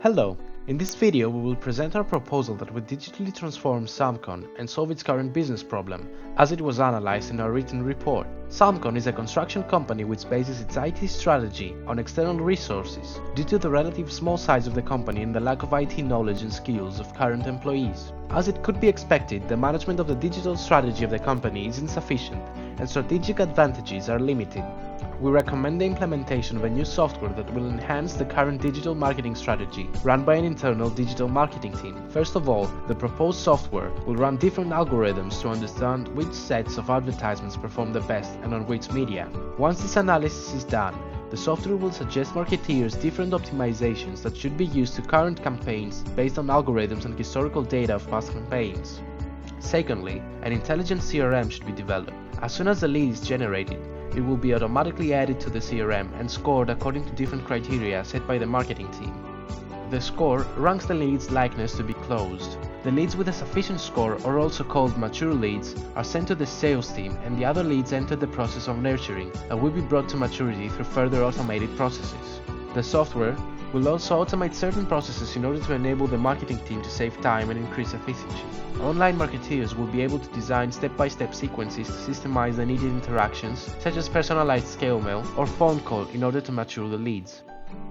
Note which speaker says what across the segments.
Speaker 1: Hello! In this video we will present our proposal that would digitally transform Samcon and solve its current business problem, as it was analyzed in our written report. Samcon is a construction company which bases its IT strategy on external resources due to the relative small size of the company and the lack of IT knowledge and skills of current employees. As it could be expected, the management of the digital strategy of the company is insufficient and strategic advantages are limited. We recommend the implementation of a new software that will enhance the current digital marketing strategy run by an internal digital marketing team. First of all, the proposed software will run different algorithms to understand which sets of advertisements perform the best and on which media. Once this analysis is done, the software will suggest marketeers different optimizations that should be used to current campaigns based on algorithms and historical data of past campaigns. Secondly, an intelligent CRM should be developed. As soon as a lead is generated, it will be automatically added to the CRM and scored according to different criteria set by the marketing team. The score ranks the lead's likeness to be closed. The leads with a sufficient score, or also called mature leads, are sent to the sales team, and the other leads enter the process of nurturing and will be brought to maturity through further automated processes. The software will also automate certain processes in order to enable the marketing team to save time and increase efficiency. Online marketeers will be able to design step-by-step sequences to systemize the needed interactions, such as personalized scale mail or phone call, in order to mature the leads.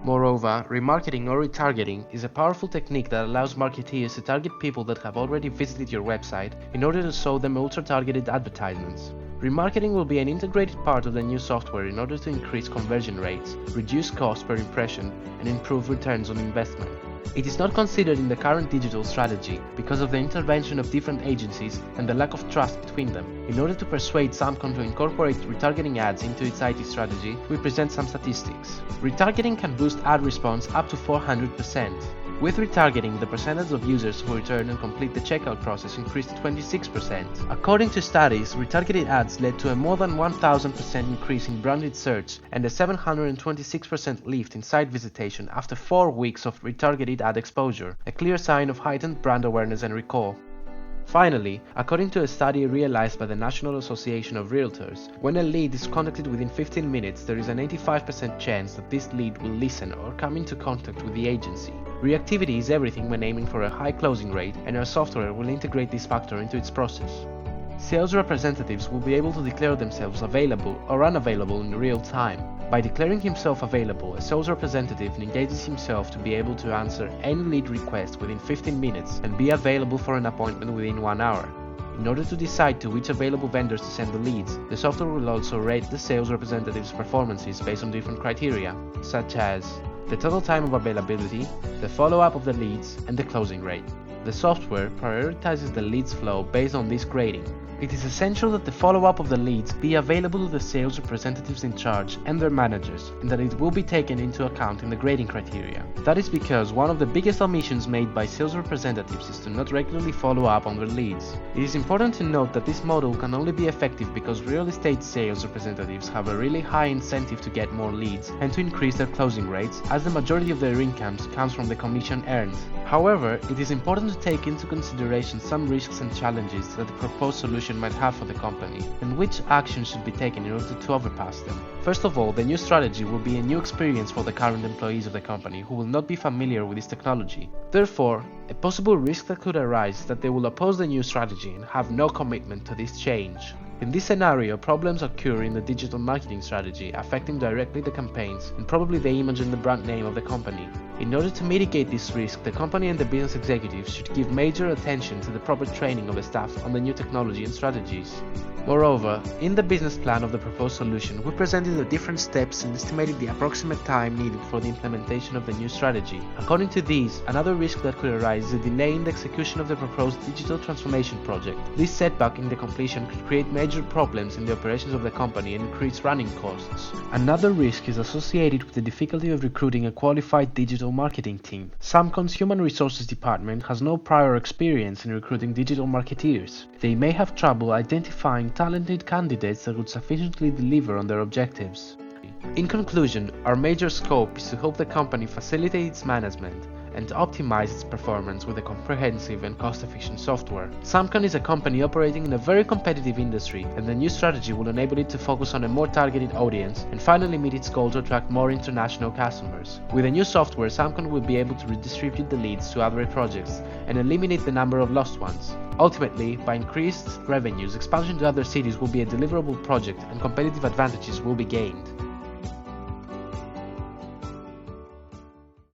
Speaker 1: Moreover, remarketing or retargeting is a powerful technique that allows marketeers to target people that have already visited your website in order to show them ultra-targeted advertisements. Remarketing will be an integrated part of the new software in order to increase conversion rates, reduce cost per impression, and improve returns on investment. It is not considered in the current digital strategy because of the intervention of different agencies and the lack of trust between them. In order to persuade Samcon to incorporate retargeting ads into its IT strategy, we present some statistics. Retargeting can boost ad response up to 400%. With retargeting, the percentage of users who return and complete the checkout process increased to 26%. According to studies, retargeted ads led to a more than 1000% increase in branded search and a 726% lift in site visitation after 4 weeks of retargeted ad exposure, a clear sign of heightened brand awareness and recall. Finally, according to a study realized by the National Association of Realtors, when a lead is contacted within 15 minutes, there is an 85% chance that this lead will listen or come into contact with the agency. Reactivity is everything when aiming for a high closing rate, and our software will integrate this factor into its process. Sales representatives will be able to declare themselves available or unavailable in real time. By declaring himself available, a sales representative engages himself to be able to answer any lead request within 15 minutes and be available for an appointment within 1 hour. In order to decide to which available vendors to send the leads, the software will also rate the sales representative's performances based on different criteria, such as the total time of availability, the follow-up of the leads, and the closing rate. The software prioritizes the leads flow based on this grading. It is essential that the follow-up of the leads be available to the sales representatives in charge and their managers, and that it will be taken into account in the grading criteria. That is because one of the biggest omissions made by sales representatives is to not regularly follow up on their leads. It is important to note that this model can only be effective because real estate sales representatives have a really high incentive to get more leads and to increase their closing rates, as the majority of their incomes comes from the commission earned. However, it is important to take into consideration some risks and challenges that the proposed solution might have for the company, and which actions should be taken in order to overpass them. First of all, the new strategy will be a new experience for the current employees of the company who will not be familiar with this technology. Therefore, a possible risk that could arise is that they will oppose the new strategy and have no commitment to this change. In this scenario, problems occur in the digital marketing strategy, affecting directly the campaigns and probably the image and the brand name of the company. In order to mitigate this risk, the company and the business executives should give major attention to the proper training of the staff on the new technology and strategies. Moreover, in the business plan of the proposed solution, we presented the different steps and estimated the approximate time needed for the implementation of the new strategy. According to these, another risk that could arise is a delay in the execution of the proposed digital transformation project. This setback in the completion could create major problems in the operations of the company and increase running costs. Another risk is associated with the difficulty of recruiting a qualified digital marketing team. Samcon's Human Resources Department has no prior experience in recruiting digital marketeers. They may have trouble identifying talented candidates that would sufficiently deliver on their objectives. In conclusion, our major scope is to help the company facilitate its management and to optimize its performance with a comprehensive and cost-efficient software. Samcon is a company operating in a very competitive industry, and the new strategy will enable it to focus on a more targeted audience and finally meet its goal to attract more international customers. With the new software, Samcon will be able to redistribute the leads to other projects and eliminate the number of lost ones. Ultimately, by increased revenues, expansion to other cities will be a deliverable project and competitive advantages will be gained.